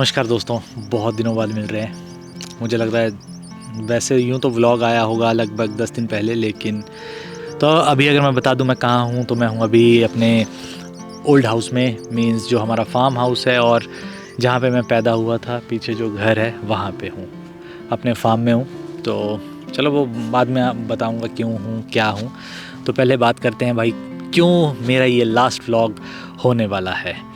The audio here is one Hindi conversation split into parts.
नमस्कार दोस्तों, बहुत दिनों बाद मिल रहे हैं। मुझे लग रहा है वैसे यूँ तो व्लॉग आया होगा लगभग 10 दिन पहले, लेकिन तो अभी अगर मैं बता दूँ मैं कहाँ हूँ, तो मैं हूँ अभी अपने ओल्ड हाउस में, मींस जो हमारा फार्म हाउस है और जहाँ पे मैं पैदा हुआ था, पीछे जो घर है वहाँ पे हूँ, अपने फार्म में हूँ। तो चलो वो बाद में बताऊँगा क्यों हूँ, क्या हूँ। तो पहले बात करते हैं भाई, क्यों मेरा ये लास्ट व्लॉग होने वाला है।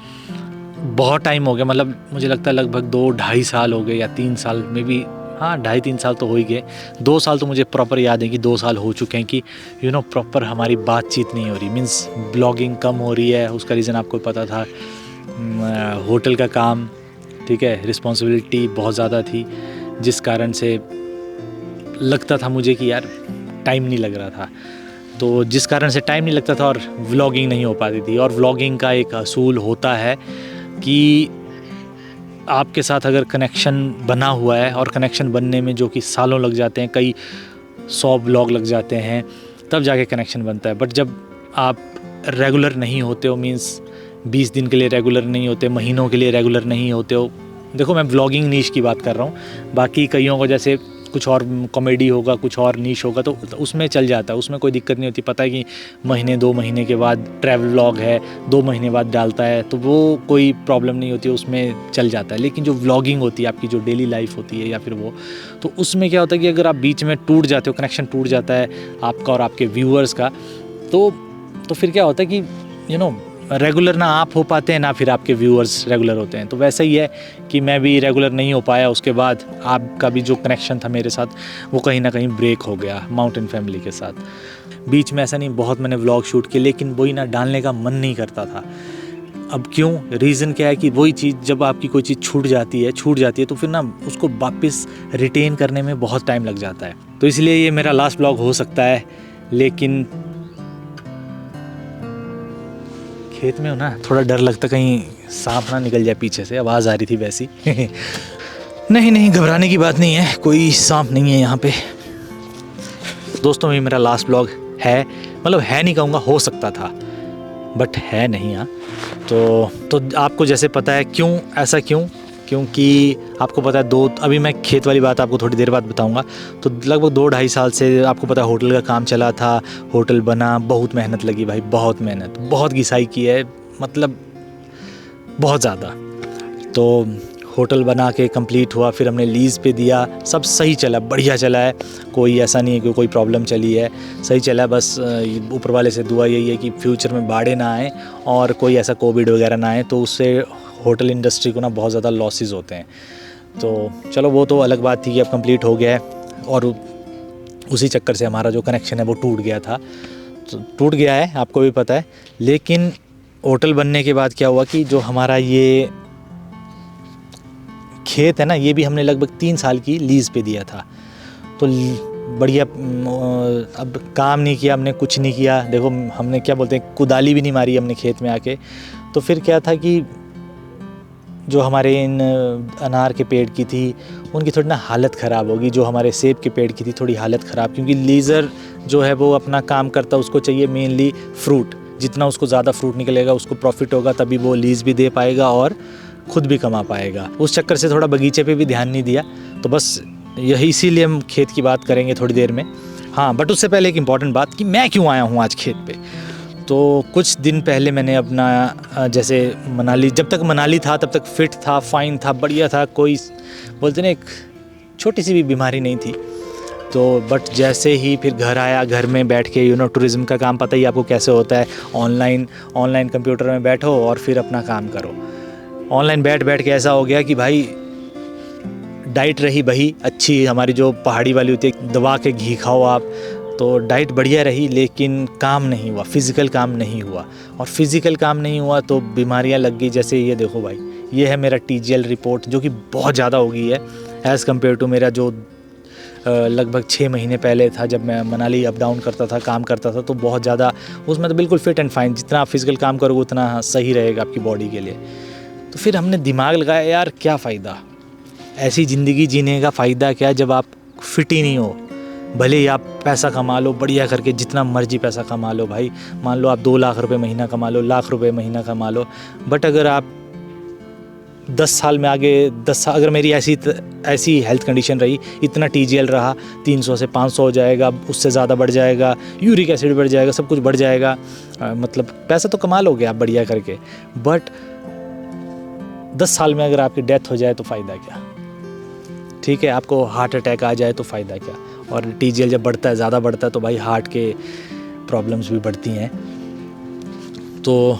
बहुत टाइम हो गया, मतलब मुझे लगता है लगभग 2-2.5 साल हो गए या 3 साल में भी, हाँ 2.5-3 साल तो हो ही गए। 2 साल तो मुझे प्रॉपर याद है कि 2 साल हो चुके हैं कि प्रॉपर हमारी बातचीत नहीं हो रही, मीन्स ब्लॉगिंग कम हो रही है। उसका रीज़न आपको पता था, होटल का काम, ठीक है, रिस्पॉन्सिबिलिटी बहुत ज़्यादा थी, जिस कारण से लगता था मुझे कि यार टाइम नहीं लग रहा था। तो जिस कारण से टाइम नहीं लगता था और व्लॉगिंग नहीं हो पाती थी। और व्लॉगिंग का एक असूल होता है कि आपके साथ अगर कनेक्शन बना हुआ है, और कनेक्शन बनने में जो कि सालों लग जाते हैं, कई 100 व्लॉग लग जाते हैं, तब जाके कनेक्शन बनता है। बट जब आप रेगुलर नहीं होते हो, मींस 20 दिन के लिए रेगुलर नहीं होते, महीनों के लिए रेगुलर नहीं होते हो, देखो मैं व्लॉगिंग नीश की बात कर रहा हूँ, बाकी कईयों को जैसे कुछ और कॉमेडी होगा, कुछ और नीश होगा, तो उसमें चल जाता है, उसमें कोई दिक्कत नहीं होती। पता है कि महीने 2 महीने के बाद ट्रैवल व्लॉग है, 2 महीने बाद डालता है, तो वो कोई प्रॉब्लम नहीं होती, उसमें चल जाता है। लेकिन जो व्लॉगिंग होती है, आपकी जो डेली लाइफ होती है या फिर वो, तो उसमें क्या होता है कि अगर आप बीच में टूट जाते हो, कनेक्शन टूट जाता है आपका और आपके व्यूअर्स का, तो फिर क्या होता है कि रेगुलर ना आप हो पाते हैं, ना फिर आपके व्यूअर्स रेगुलर होते हैं। तो वैसा ही है कि मैं भी रेगुलर नहीं हो पाया, उसके बाद आपका भी जो कनेक्शन था मेरे साथ, वो कहीं ना कहीं ब्रेक हो गया माउंटेन फैमिली के साथ। बीच में ऐसा नहीं, बहुत मैंने व्लॉग शूट किए, लेकिन वही ना डालने का मन नहीं करता था। अब क्यों, रीज़न क्या है कि वही चीज़, जब आपकी कोई चीज़ छूट जाती है तो फिर ना उसको वापस रिटेन करने में बहुत टाइम लग जाता है। तो इसलिए ये मेरा लास्ट व्लॉग हो सकता है। लेकिन खेत में हो ना, थोड़ा डर लगता कहीं सांप ना निकल जाए पीछे से, आवाज़ आ रही थी वैसी। नहीं, घबराने की बात नहीं है, कोई सांप नहीं है यहाँ पे। दोस्तों ये मेरा लास्ट व्लॉग है, मतलब है नहीं कहूँगा, हो सकता था बट है नहीं। हाँ तो आपको जैसे पता है क्यों, ऐसा क्योंकि आपको पता है अभी मैं खेत वाली बात आपको थोड़ी देर बाद बताऊंगा। तो लगभग 2-2.5 साल से आपको पता है होटल का काम चला था, होटल बना, बहुत मेहनत लगी भाई, बहुत मेहनत, बहुत घिसाई की है, मतलब बहुत ज़्यादा। तो होटल बना के कंप्लीट हुआ, फिर हमने लीज़ पे दिया, सब सही चला, बढ़िया चला है, कोई ऐसा नहीं है कि कोई प्रॉब्लम चली है, सही चला। बस ऊपर वाले से दुआ यही है कि फ्यूचर में बाढ़ें ना आए और कोई ऐसा कोविड वगैरह ना आए, तो उससे होटल इंडस्ट्री को ना बहुत ज़्यादा लॉसेस होते हैं। तो चलो वो तो अलग बात थी कि अब कंप्लीट हो गया है, और उसी चक्कर से हमारा जो कनेक्शन है वो टूट गया था, तो टूट गया है, आपको भी पता है। लेकिन होटल बनने के बाद क्या हुआ कि जो हमारा ये खेत है ना, ये भी हमने लगभग 3 साल की लीज़ पे दिया था। तो बढ़िया, अब काम नहीं किया हमने, कुछ नहीं किया, देखो हमने क्या बोलते हैं, कुदाली भी नहीं मारी हमने खेत में आके। तो फिर क्या था कि जो हमारे इन अनार के पेड़ की थी, उनकी थोड़ी ना हालत ख़राब होगी, जो हमारे सेब के पेड़ की थी थोड़ी हालत ख़राब, क्योंकि लीज़र जो है वो अपना काम करता है, उसको चाहिए मेनली फ्रूट, जितना उसको ज़्यादा फ्रूट निकलेगा उसको प्रॉफिट होगा, तभी वो लीज़ भी दे पाएगा और खुद भी कमा पाएगा। उस चक्कर से थोड़ा बगीचे पे भी ध्यान नहीं दिया। तो बस यही, इसीलिए हम खेत की बात करेंगे थोड़ी देर में। हाँ, बट उससे पहले एक इम्पॉर्टेंट बात कि मैं क्यों आया हूँ आज खेत पे। तो कुछ दिन पहले मैंने अपना जैसे मनाली, जब तक मनाली था तब तक फिट था, फाइन था, बढ़िया था, कोई बोलते ना एक छोटी सी भी बीमारी नहीं थी। तो बट जैसे ही फिर घर आया, घर में बैठ के टूरिज़्म का काम पता ही आपको कैसे होता है, ऑनलाइन कंप्यूटर में बैठो और फिर अपना काम करो। ऑनलाइन बैठ के ऐसा हो गया कि भाई डाइट रही वही अच्छी, हमारी जो पहाड़ी वाली होती है, दबा के घी खाओ आप, तो डाइट बढ़िया रही, लेकिन काम नहीं हुआ, फिज़िकल काम नहीं हुआ। और फिज़िकल काम नहीं हुआ तो बीमारियां लग गई। जैसे ये देखो भाई, ये है मेरा TGL रिपोर्ट, जो कि बहुत ज़्यादा हो गई है एज़ कम्पेयर टू मेरा जो लगभग 6 महीने पहले था, जब मैं मनाली अप डाउन करता था, काम करता था, तो बहुत ज़्यादा उसमें तो बिल्कुल फिट एंड फाइन, जितना आप फिज़िकल काम करोगे उतना सही रहेगा आपकी बॉडी के लिए। तो फिर हमने दिमाग लगाया, यार क्या फ़ायदा, ऐसी ज़िंदगी जीने का फ़ायदा क्या जब आप फिट ही नहीं हो। भले ही आप पैसा कमा लो बढ़िया करके, जितना मर्जी पैसा कमा लो भाई, मान लो आप 2 लाख रुपए महीना कमा लो, लाख रुपए महीना कमा लो, बट अगर आप 10 साल में आगे 10 साल अगर मेरी ऐसी हेल्थ कंडीशन रही, इतना TGL रहा, 300 से 500 हो जाएगा, उससे ज़्यादा बढ़ जाएगा, यूरिक एसिड बढ़ जाएगा, सब कुछ बढ़ जाएगा। मतलब पैसा तो कमा लोगे आप बढ़िया करके, बट 10 साल में अगर आपकी डेथ हो जाए तो फ़ायदा क्या? ठीक है, आपको हार्ट अटैक आ जाए तो फ़ायदा क्या? और TGL जब बढ़ता है, ज़्यादा बढ़ता है, तो भाई हार्ट के प्रॉब्लम्स भी बढ़ती हैं। तो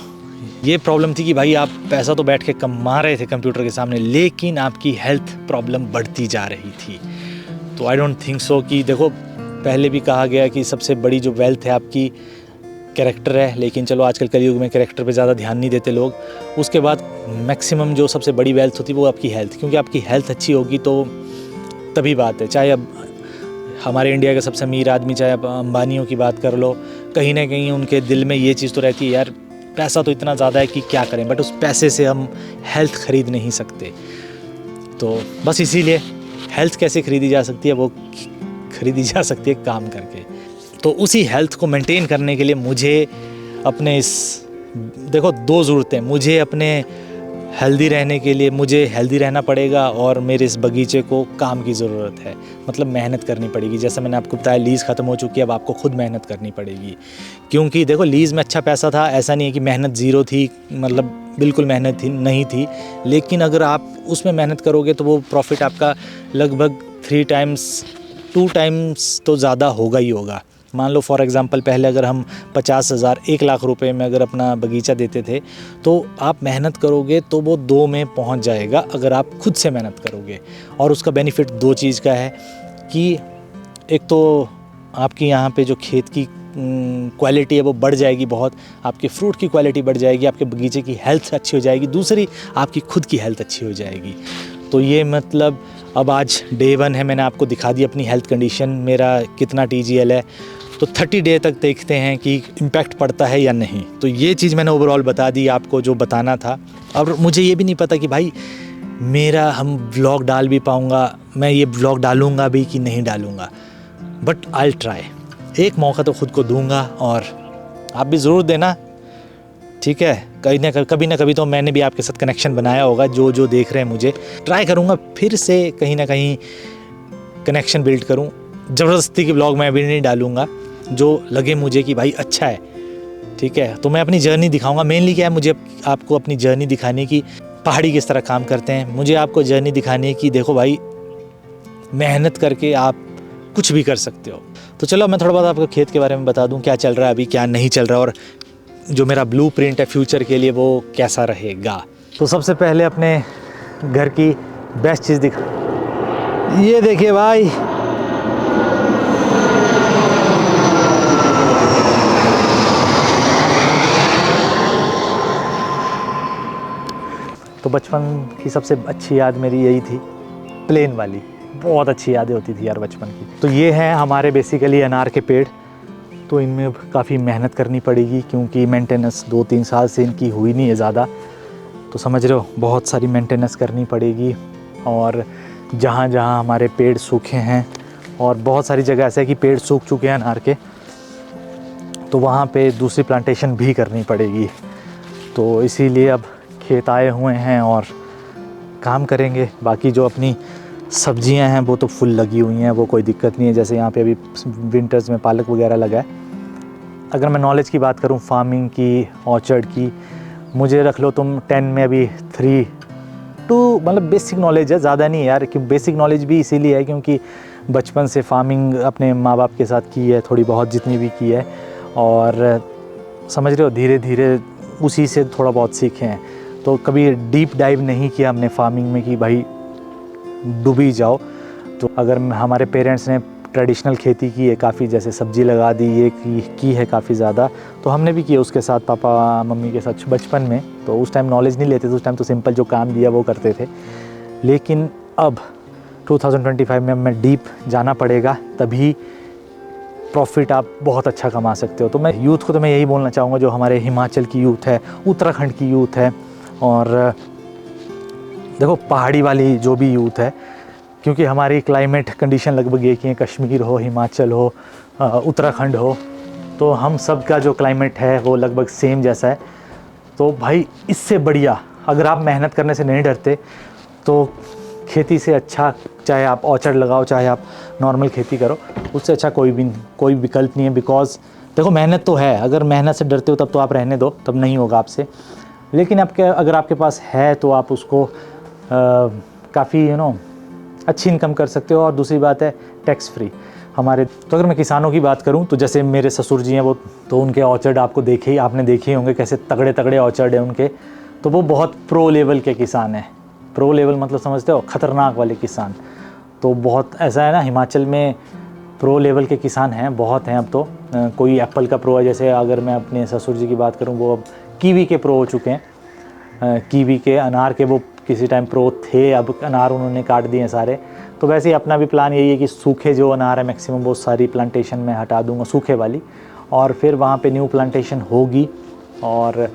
ये प्रॉब्लम थी कि भाई आप पैसा तो बैठ के कमा रहे थे कंप्यूटर के सामने, लेकिन आपकी हेल्थ प्रॉब्लम बढ़ती जा रही थी। तो आई डोंट थिंक सो कि देखो, पहले भी कहा गया कि सबसे बड़ी जो वेल्थ है आपकी कैरेक्टर है, लेकिन चलो आजकल कलयुग में कैरेक्टर पे ज़्यादा ध्यान नहीं देते लोग। उसके बाद मैक्सिमम जो सबसे बड़ी वेल्थ होती है वो आपकी हेल्थ, क्योंकि आपकी हेल्थ अच्छी होगी तो तभी बात है। चाहे अब हमारे इंडिया का सबसे अमीर आदमी, चाहे आप अंबानियों की बात कर लो, कहीं ना कहीं उनके दिल में ये चीज़ तो रहती है, यार पैसा तो इतना ज़्यादा है कि क्या करें, बट उस पैसे से हम हेल्थ ख़रीद नहीं सकते। तो बस इसीलिए हेल्थ कैसे ख़रीदी जा सकती है, वो ख़रीदी जा सकती है काम करके। तो उसी हेल्थ को मेंटेन करने के लिए मुझे अपने देखो 2 ज़रूरतें, मुझे अपने हेल्दी रहने के लिए मुझे हेल्दी रहना पड़ेगा, और मेरे इस बगीचे को काम की ज़रूरत है, मतलब मेहनत करनी पड़ेगी। जैसा मैंने आपको बताया, लीज़ ख़त्म हो चुकी है, अब आपको खुद मेहनत करनी पड़ेगी। क्योंकि देखो, लीज़ में अच्छा पैसा था, ऐसा नहीं है कि मेहनत ज़ीरो थी, मतलब बिल्कुल मेहनत नहीं थी, लेकिन अगर आप उसमें मेहनत करोगे तो वो प्रॉफिट आपका लगभग 3 टाइम्स 2 टाइम्स तो ज़्यादा होगा ही होगा। मान लो फॉर एग्ज़ाम्पल, पहले अगर हम 50,000 1 लाख रुपए में अगर अपना बगीचा देते थे, तो आप मेहनत करोगे तो वो 2 में पहुंच जाएगा अगर आप खुद से मेहनत करोगे। और उसका बेनिफिट 2 चीज़ का है कि एक तो आपकी यहाँ पे जो खेत की क्वालिटी है वो बढ़ जाएगी बहुत, आपके फ्रूट की क्वालिटी बढ़ जाएगी, आपके बगीचे की हेल्थ अच्छी हो जाएगी, दूसरी आपकी खुद की हेल्थ अच्छी हो जाएगी। तो ये मतलब अब आज डे 1 है, मैंने आपको दिखा दी अपनी हेल्थ कंडीशन, मेरा कितना TGL है। तो 30 डे तक देखते हैं कि इम्पैक्ट पड़ता है या नहीं। तो ये चीज़ मैंने ओवरऑल बता दी आपको जो बताना था। और मुझे ये भी नहीं पता कि भाई हम व्लॉग डाल भी पाऊँगा, मैं ये व्लॉग डालूँगा भी कि नहीं डालूँगा, बट आई विल ट्राई। एक मौका तो ख़ुद को दूँगा, और आप भी ज़रूर देना, ठीक है? कभी ना कभी तो मैंने भी आपके साथ कनेक्शन बनाया होगा, जो देख रहे हैं मुझे। ट्राई करूँगा फिर से कहीं ना कहीं कनेक्शन बिल्ड करूँ। ज़बरदस्ती की व्लॉग मैं अभी नहीं डालूँगा, जो लगे मुझे कि भाई अच्छा है, ठीक है? तो मैं अपनी जर्नी दिखाऊंगा। मेनली क्या है, मुझे आपको अपनी जर्नी दिखाने की, पहाड़ी किस तरह काम करते हैं, मुझे आपको जर्नी दिखाने की। देखो भाई, मेहनत करके आप कुछ भी कर सकते हो। तो चलो मैं थोड़ा बहुत आपको खेत के बारे में बता दूं, क्या चल रहा है अभी, क्या नहीं चल रहा, और जो मेरा ब्लूप्रिंट है फ्यूचर के लिए वो कैसा रहेगा। तो सबसे पहले अपने घर की बेस्ट चीज़ दिखा, ये देखिए भाई, तो बचपन की सबसे अच्छी याद मेरी यही थी, प्लेन वाली। बहुत अच्छी यादें होती थी यार बचपन की। तो ये हैं हमारे बेसिकली अनार के पेड़। तो इनमें काफ़ी मेहनत करनी पड़ेगी, क्योंकि मेंटेनेंस 2-3 साल से इनकी हुई नहीं है ज़्यादा। तो समझ रहे हो, बहुत सारी मेंटेनेंस करनी पड़ेगी। और जहाँ जहाँ हमारे पेड़ सूखे हैं, और बहुत सारी जगह ऐसे है कि पेड़ सूख चुके हैं अनार के, तो वहाँ पे दूसरी प्लांटेशन भी करनी पड़ेगी। तो इसीलिए अब खेत आए हुए हैं और काम करेंगे। बाकी जो अपनी सब्जियां हैं वो तो फुल लगी हुई हैं, वो कोई दिक्कत नहीं है। जैसे यहाँ पे अभी विंटर्स में पालक वगैरह लगा है। अगर मैं नॉलेज की बात करूँ फार्मिंग की, ऑर्चर्ड की, मुझे रख लो तुम 10 में अभी 3-2 मतलब बेसिक नॉलेज है, ज़्यादा नहीं है यार। क्यों बेसिक नॉलेज भी इसीलिए है क्योंकि बचपन से फार्मिंग अपने माँ बाप के साथ की है, थोड़ी बहुत जितनी भी की है, और समझ रहे हो धीरे धीरे उसी से थोड़ा बहुत सीखे हैं। तो कभी डीप डाइव नहीं किया हमने फार्मिंग में कि भाई डूबी जाओ। तो अगर हमारे पेरेंट्स ने ट्रेडिशनल खेती की है काफ़ी, जैसे सब्ज़ी लगा दी, ये की है काफ़ी ज़्यादा, तो हमने भी किया उसके साथ, पापा मम्मी के साथ बचपन में। तो उस टाइम नॉलेज नहीं लेते थे, उस टाइम तो सिंपल जो काम दिया वो करते थे। लेकिन अब 2025 में मैं डीप जाना पड़ेगा, तभी प्रॉफिट आप बहुत अच्छा कमा सकते हो। तो मैं यूथ को तो मैं यही बोलना चाहूँगा, जो हमारे हिमाचल की यूथ है, उत्तराखंड की यूथ है, और देखो पहाड़ी वाली जो भी यूथ है, क्योंकि हमारी क्लाइमेट कंडीशन लगभग एक ही है, कश्मीर हो, हिमाचल हो, उत्तराखंड हो, तो हम सब का जो क्लाइमेट है वो लगभग सेम जैसा है। तो भाई इससे बढ़िया अगर आप मेहनत करने से नहीं डरते तो खेती से अच्छा, चाहे आप ऑर्चर्ड लगाओ चाहे आप नॉर्मल खेती करो, उससे अच्छा कोई विकल्प नहीं है। बिकॉज़ देखो मेहनत तो है, अगर मेहनत से डरते हो तब तो आप रहने दो, तब नहीं होगा आपसे। लेकिन अगर आपके पास है तो आप उसको काफ़ी अच्छी इनकम कर सकते हो। और दूसरी बात है टैक्स फ्री हमारे। तो अगर मैं किसानों की बात करूं तो जैसे मेरे ससुर जी हैं, वो तो उनके ऑर्चर्ड आपने देखे ही होंगे, कैसे तगड़े तगड़े ऑर्चर्ड हैं उनके। तो वो बहुत प्रो लेवल के किसान हैं। प्रो लेवल मतलब समझते हो, ख़तरनाक वाले किसान। तो बहुत ऐसा है ना, हिमाचल में प्रो लेवल के किसान हैं, बहुत हैं अब तो। कोई एप्पल का प्रो है, जैसे अगर मैं अपने ससुर जी की बात करूं, वो अब कीवी के प्रो हो चुके हैं। कीवी के, अनार के वो किसी टाइम प्रो थे, अब अनार उन्होंने काट दिए हैं सारे। तो वैसे ही अपना भी प्लान यही है कि सूखे जो अनार है मैक्सिमम वो सारी प्लांटेशन में हटा दूंगा, सूखे वाली, और फिर वहाँ पे न्यू प्लांटेशन होगी। और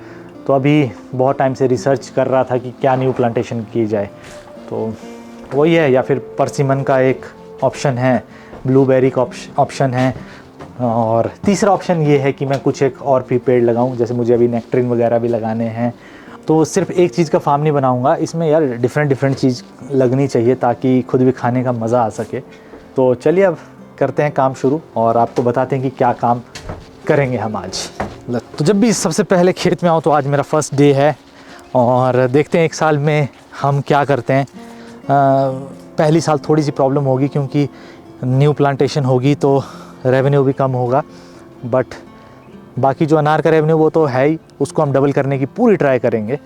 तो अभी बहुत टाइम से रिसर्च कर रहा था कि क्या न्यू प्लांटेशन की जाए, तो वही है। या फिर परसिमन का एक ऑप्शन है, ब्लूबेरी का ऑप्शन है, और तीसरा ऑप्शन ये है कि मैं कुछ एक और भी पेड़ लगाऊं, जैसे मुझे अभी नेक्ट्रिन वगैरह भी लगाने हैं। तो सिर्फ एक चीज़ का फार्म नहीं बनाऊंगा, इसमें यार डिफरेंट चीज़ लगनी चाहिए ताकि खुद भी खाने का मज़ा आ सके। तो चलिए अब करते हैं काम शुरू और आपको बताते हैं कि क्या काम करेंगे हम आज। तो जब भी सबसे पहले खेत में आओ तो आज मेरा फर्स्ट डे है और देखते हैं एक साल में हम क्या करते हैं। पहली साल थोड़ी सी प्रॉब्लम होगी क्योंकि न्यू प्लांटेशन होगी तो रेवेन्यू भी कम होगा, बट बाकी जो अनार का रेवेन्यू वो तो है ही, उसको हम डबल करने की पूरी ट्राई करेंगे।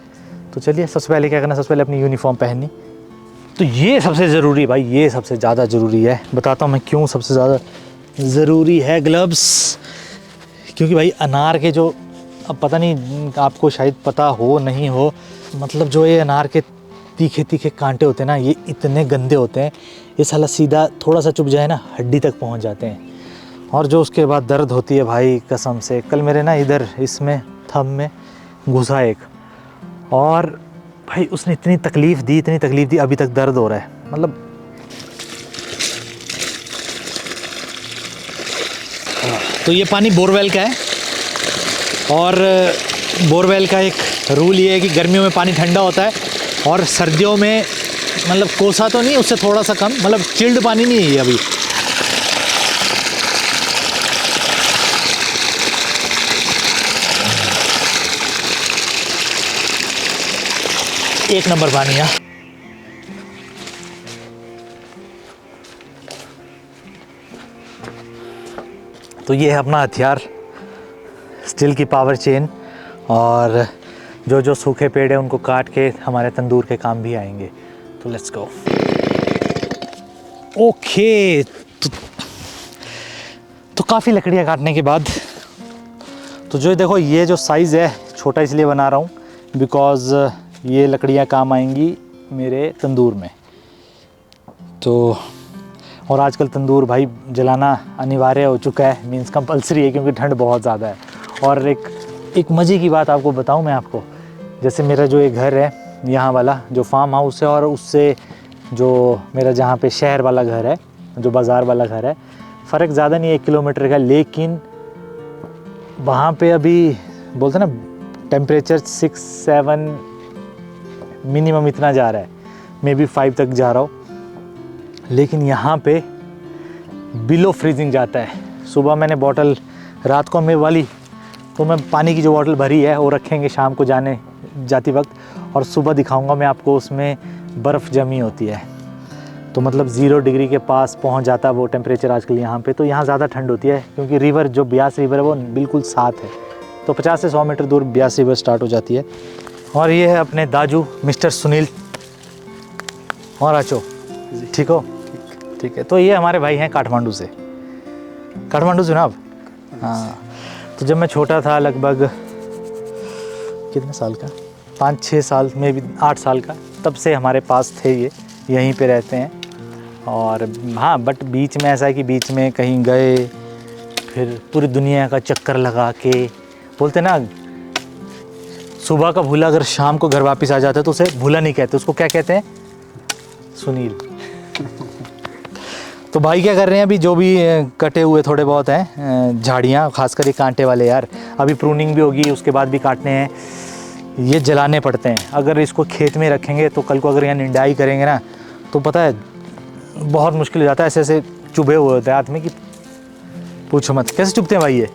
तो चलिए सबसे पहले क्या करना है, सबसे पहले अपनी यूनिफॉर्म पहननी। तो ये सबसे ज़रूरी भाई, ये सबसे ज़्यादा ज़रूरी है। बताता हूँ मैं क्यों सबसे ज़्यादा ज़रूरी है ग्लव्स। क्योंकि भाई अनार के जो, अब पता नहीं आपको शायद पता हो नहीं हो, मतलब जो ये अनार के तीखे तीखे कांटे होते हैं ना, ये इतने गंदे होते हैं, ये साला सीधा थोड़ा सा चुभ जाए ना हड्डी तक पहुंच जाते हैं। और जो उसके बाद दर्द होती है भाई कसम से। कल मेरे ना इधर इसमें थंब में घुसा एक, और भाई उसने इतनी तकलीफ़ दी, अभी तक दर्द हो रहा है। मतलब तो ये पानी बोरवेल का है, और बोरवेल का एक रूल ये है कि गर्मियों में पानी ठंडा होता है और सर्दियों में मतलब कोसा तो नहीं, उससे थोड़ा सा कम, मतलब चिल्ड पानी नहीं है ये अभी। एक नंबर पानी है। तो ये है अपना हथियार, स्टील की पावर चेन, और जो जो सूखे पेड़ है उनको काट के हमारे तंदूर के काम भी आएंगे। तो लेट्स गो। ओके, तो काफ़ी लकड़ियाँ काटने के बाद, तो जो देखो ये जो साइज़ है छोटा इसलिए बना रहा हूँ बिकॉज़ ये लकड़ियाँ काम आएंगी मेरे तंदूर में। तो और आजकल तंदूर भाई जलाना अनिवार्य हो चुका है, मींस कंपलसरी है, क्योंकि ठंड बहुत ज़्यादा है। और एक मज़े की बात आपको बताऊं मैं आपको, जैसे मेरा जो ये घर है यहाँ वाला जो फार्म हाउस है, और उससे जो मेरा जहाँ पे शहर वाला घर है, जो बाज़ार वाला घर है, फ़र्क ज़्यादा नहीं है 1 किलोमीटर का। लेकिन वहाँ पे अभी बोलते ना टेम्परेचर 6-7 मिनिमम इतना जा रहा है, मे बी 5 तक जा रहा हो, लेकिन यहाँ पे बिलो फ्रीजिंग जाता है। सुबह मैंने बॉटल, रात को मेरे वाली, तो मैं पानी की जो बॉटल भरी है वो रखेंगे शाम को जाती वक्त, और सुबह दिखाऊंगा मैं आपको, उसमें बर्फ़ जमी होती है। तो मतलब 0 डिग्री के पास पहुँच जाता है वो टेम्परेचर आजकल यहाँ पे। तो यहाँ ज़्यादा ठंड होती है क्योंकि रिवर, जो ब्यास रिवर है वो बिल्कुल साथ है। तो 50 से 100 मीटर दूर ब्यास रिवर स्टार्ट हो जाती है। और ये है अपने दाजू मिस्टर सुनील और आचो, ठीक हो? ठीक है। तो ये हमारे भाई हैं काठमांडू से ना आप? हाँ। तो जब मैं छोटा था, लगभग कितने साल का, 5-6 साल में भी 8 साल का, तब से हमारे पास थे, ये यहीं पे रहते हैं। और हाँ, बट बीच में ऐसा है कि बीच में कहीं गए, फिर पूरी दुनिया का चक्कर लगा के, बोलते ना सुबह का भूला अगर शाम को घर वापस आ जाता है तो उसे भूला नहीं कहते, उसको क्या कहते हैं? सुनील। तो भाई क्या कर रहे हैं अभी, जो भी कटे हुए थोड़े बहुत हैं झाड़ियाँ, खासकर ये कांटे वाले यार, अभी प्रूनिंग भी होगी, उसके बाद भी काटने हैं। ये जलाने पड़ते हैं। अगर इसको खेत में रखेंगे तो कल को अगर यहाँ निंदाई करेंगे ना तो पता है बहुत मुश्किल हो जाता है। ऐसे ऐसे चुभे हुए होते हैं हाथ में कि पूछो मत। कैसे चुभते हैं भाई ये?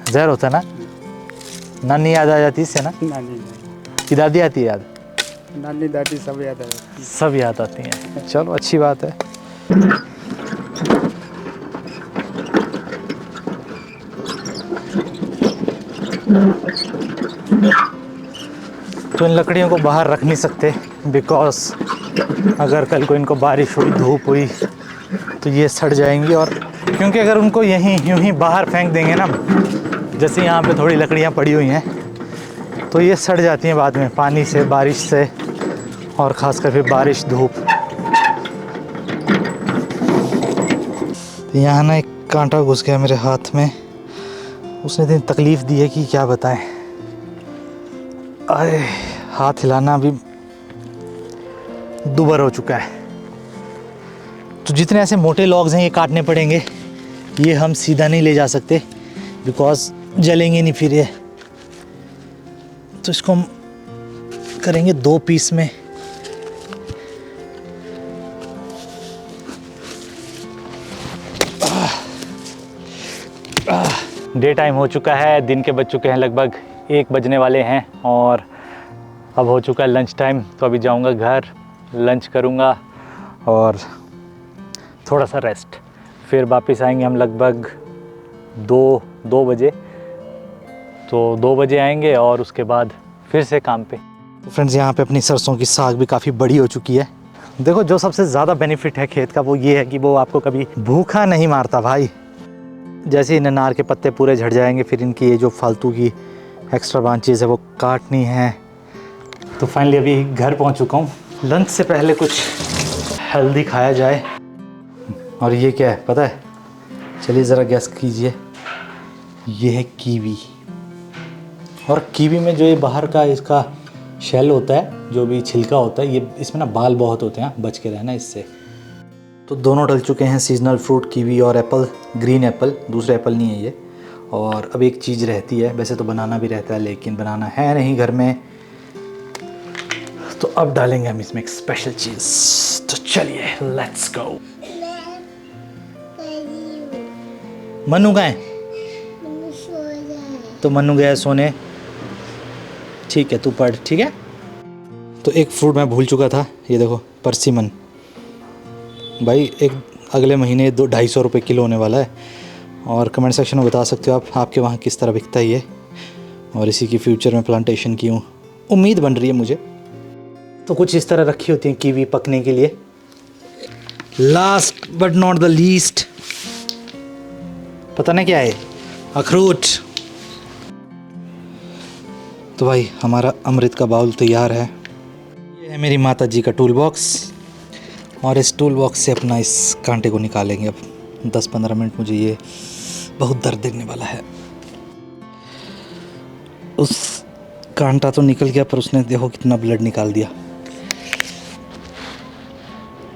जहर होता है ना। नानी याद आ जाती है इससे ना? नानी कि दादी आती है याद? नानी दादी सब याद आ जाती है। सब याद आती हैं। चलो अच्छी बात है। तो इन लकड़ियों को बाहर रख नहीं सकते बिकॉज अगर कल को इनको बारिश हुई, धूप हुई तो ये सड़ जाएंगी। और क्योंकि अगर उनको यहीं यूं ही बाहर फेंक देंगे ना, जैसे यहाँ पे थोड़ी लकड़ियाँ पड़ी हुई हैं, तो ये सड़ जाती हैं बाद में पानी से, बारिश से, और ख़ासकर फिर बारिश, धूप। तो यहाँ ना एक कांटा घुस गया मेरे हाथ में। उसने इतनी तकलीफ़ दी है कि क्या बताएं। अरे हाथ हिलाना भी दुबर हो चुका है। तो जितने ऐसे मोटे लॉग्स हैं ये काटने पड़ेंगे। ये हम सीधा नहीं ले जा सकते बिकॉज जलेंगे नहीं फिर ये। तो इसको हम करेंगे 2 पीस में। डे टाइम हो चुका है, दिन के बज चुके हैं लगभग 1 बजने वाले हैं और अब हो चुका है लंच टाइम। तो अभी जाऊंगा घर, लंच करूंगा और थोड़ा सा रेस्ट। फिर वापस आएंगे हम लगभग 2 बजे। तो 2 बजे आएंगे और उसके बाद फिर से काम पे। तो फ्रेंड्स यहाँ पे अपनी सरसों की साग भी काफ़ी बड़ी हो चुकी है। देखो जो सबसे ज़्यादा बेनिफिट है खेत का वो ये है कि वो आपको कभी भूखा नहीं मारता भाई। जैसे ही अनार के पत्ते पूरे झड़ जाएंगे फिर इनकी ये जो फालतू की एक्स्ट्रा ब्रांचेज़ है वो काटनी है। तो फाइनली अभी घर पहुंच चुका हूँ। लंच से पहले कुछ हेल्दी खाया जाए। और ये क्या है पता है? चलिए ज़रा गैस कीजिए। ये है कीवी। और कीवी में जो ये बाहर का इसका शेल होता है, जो भी छिलका होता है, ये इसमें ना बाल बहुत होते हैं, बच के रहना इससे। तो दोनों डल चुके हैं सीजनल फ्रूट, कीवी और एप्पल। ग्रीन एप्पल, दूसरा एप्पल नहीं है ये। और अब एक चीज़ रहती है, वैसे तो बनाना भी रहता है लेकिन बनाना है नहीं घर में, तो अब डालेंगे हम इसमें एक स्पेशल चीज़। तो चलिए लेट्स गो। मन्नू कहाँ है? तो मन्नू गया सोने। ठीक है तू पढ़, ठीक है। तो एक फ्रूट मैं भूल चुका था, ये देखो परसिमन भाई। एक अगले महीने 200-250 रुपये किलो होने वाला है। और कमेंट सेक्शन में बता सकते हो आप आपके वहाँ किस तरह बिकता है ये। और इसी की फ्यूचर में प्लांटेशन की उम्मीद बन रही है मुझे। तो कुछ इस तरह रखी होती हैं कीवी पकने के लिए। Last but not the least, पता नहीं क्या है? अखरोट। तो भाई हमारा अमृत का बाउल तैयार है। ये है मेरी माता जी का टूल बॉक्स और इस टूल बॉक्स से अपना इस कांटे को निकालेंगे। अब 10-15 मिनट मुझे ये बहुत दर्द देने वाला है। उस कांटा तो निकल गया पर उसने देखो कितना ब्लड निकाल दिया।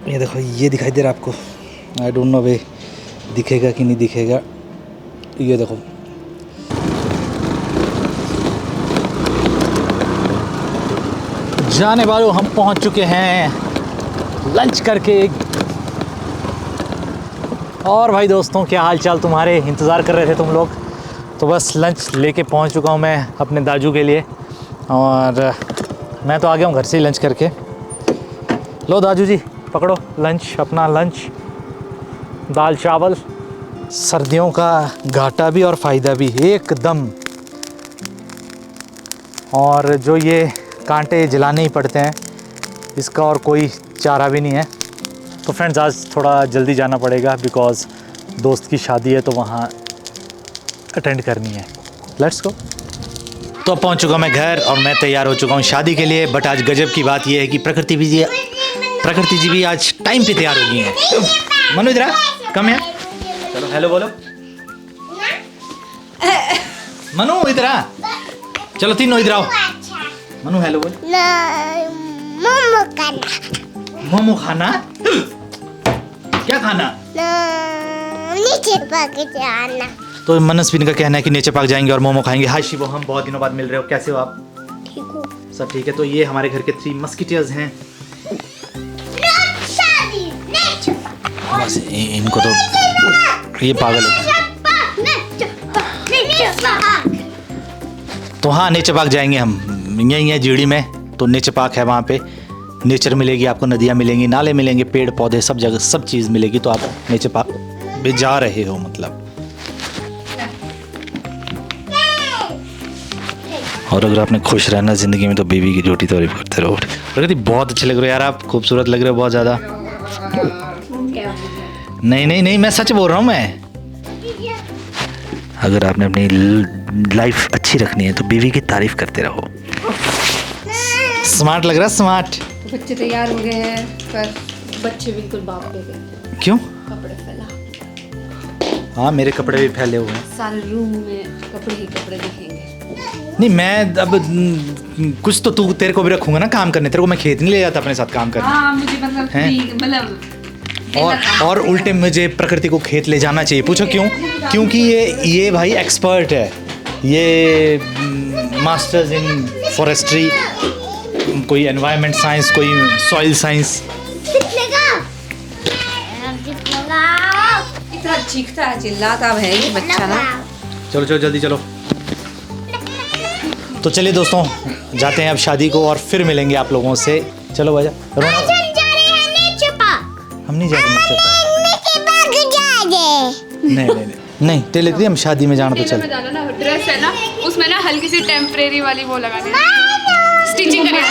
ये देखो, ये दिखाई दे रहा है आपको? आई डोंट नो वे दिखेगा कि नहीं दिखेगा। ये देखो, जाने वालों हम पहुंच चुके हैं लंच करके। और भाई दोस्तों, क्या हाल चाल तुम्हारे? इंतज़ार कर रहे थे तुम लोग। तो बस लंच लेके पहुंच चुका हूं मैं अपने दाजू के लिए। और मैं तो आ गया हूं घर से ही लंच करके। लो दाजू जी पकड़ो लंच, अपना लंच। दाल चावल, सर्दियों का घाटा भी और फ़ायदा भी एकदम। और जो ये कांटे जलाने ही पड़ते हैं, इसका और कोई चारा भी नहीं है। तो फ्रेंड्स आज थोड़ा जल्दी जाना पड़ेगा बिकॉज़ दोस्त की शादी है तो वहाँ अटेंड करनी है। Let's go. तो पहुँच चुका मैं घर और मैं तैयार हो चुका हूँ शादी के लिए। बट आज गजब की बात यह है कि प्रकृति जी भी आज टाइम पे तैयार हो गई हैं। मनु इधर आ, कम है। चलो हेलो बोलो। मनु इधर आ, चलो तीनों इधर आओ। मनु हेलो बोल। मोमो खाना? क्या खाना? नीचे भाग जाना। तो मनस्विन का कहना है कि नेचर पार्क जाएंगे और मोमो खाएंगे। हाय शिवो, हम बहुत दिनों बाद मिल रहे हो, कैसे हो आप? ठीक हूँ। सब ठीक है। तो ये हमारे घर के 3 मस्किटियर्स हैं। बस इनको तो ये पागल है। तो हाँ, नेचर पार्क जाएंगे हम, यहीं है जीड़ी में। तो नेचर पार्क है, वहाँ पे नेचर मिलेगी आपको, नदियाँ मिलेंगी, नाले मिलेंगे, पेड़ पौधे सब जगह सब चीज़ मिलेगी। तो आप नेचर पार्क में जा रहे हो मतलब। और अगर आपने खुश रहना ज़िंदगी में तो बीवी की झूठी तारीफ करते रहो। प्रगति बहुत अच्छे लग रहे हो यार, आप खूबसूरत लग रहे हो बहुत ज़्यादा। नहीं नहीं नहीं, मैं सच बोल रहा हूँ मैं। अगर आपने अपनी लाइफ अच्छी रखनी है तो बीवी की तारीफ करते रहो। स्मार्ट लग रहा है, स्मार्ट। बच्चे तैयार हो गए हैं पर बच्चे बिल्कुल बाप के गए। क्यों? कपड़े फैला, हाँ, मेरे कपड़े भी फैले हुए हैं। सारे रूम में कपड़े ही कपड़े दिखेंगे। नहीं, मैं अब कुछ तो तू तेरे को भी रखूंगा ना काम करने। तेरे को मैं खेत नहीं ले जाता अपने साथ काम करने। हाँ, मुझे मतलब हैं? मतलब और उल्टे मुझे प्रकृति को खेत ले जाना चाहिए। पूछो क्यों? क्योंकि ये भाई एक्सपर्ट है, ये मास्टर्स इन फॉरेस्ट्री, कोई एनवायरनमेंट साइंस, कोई सॉइल साइंस। इतना चीखता है, चिल्लाता है ये बच्चा ना। चलो चलो जल्दी चलो। तो चलिए दोस्तों, जाते हैं अब शादी को और फिर मिलेंगे आप लोगों से। चलो भैया, हम नहीं जा रहे नेचर पार्क। नहीं नहीं नहीं नहीं, टेलीग्री हम शादी में जाना तो चल। जाना ना, ड्रेस है ना, उसमें ना हल्की सी टेम्परेरी वाली वो लगानी है, स्टिचिंग करनी है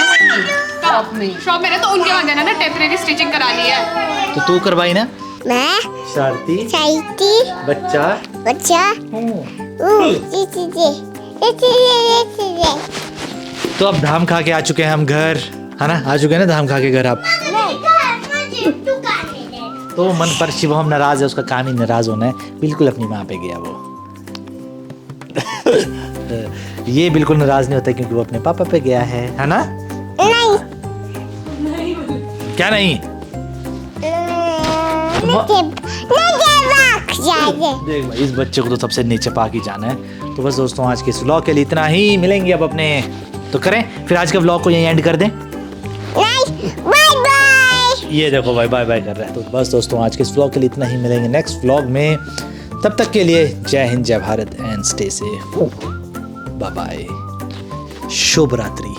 शॉप में ना, तो उनके वहाँ देना ना, टेम्परेरी स्टिचिंग करानी है। तो तू करवाई ना? मैं शादी बच्चा तो अब धाम खा के आ चुके हैं हम घर, है ना? आ चुके हैं ना धाम खा के घर आप। तो मन पर शिव हम नाराज है, उसका काम ही नाराज होना है। बिल्कुल अपनी माँ पे गया वो। ये बिल्कुल नाराज नहीं होता क्योंकि वो अपने पापा पे गया है ना? नहीं। क्या नहीं? देख भाई, इस बच्चे को तो सबसे नीचे पार्क ही जाना है। तो बस दोस्तों, आज के इस व्लॉग के लिए इतना ही। मिलेंगे अब अपने, तो करें फिर आज के व्लॉग को यहीं एंड कर दें। ये देखो भाई बाय बाय कर रहा है। तो बस दोस्तों, आज के इस व्लॉग के लिए इतना ही। मिलेंगे नेक्स्ट व्लॉग में, तब तक के लिए जय हिंद, जय Bharat and stay safe. Bye bye, शुभ रात्रि।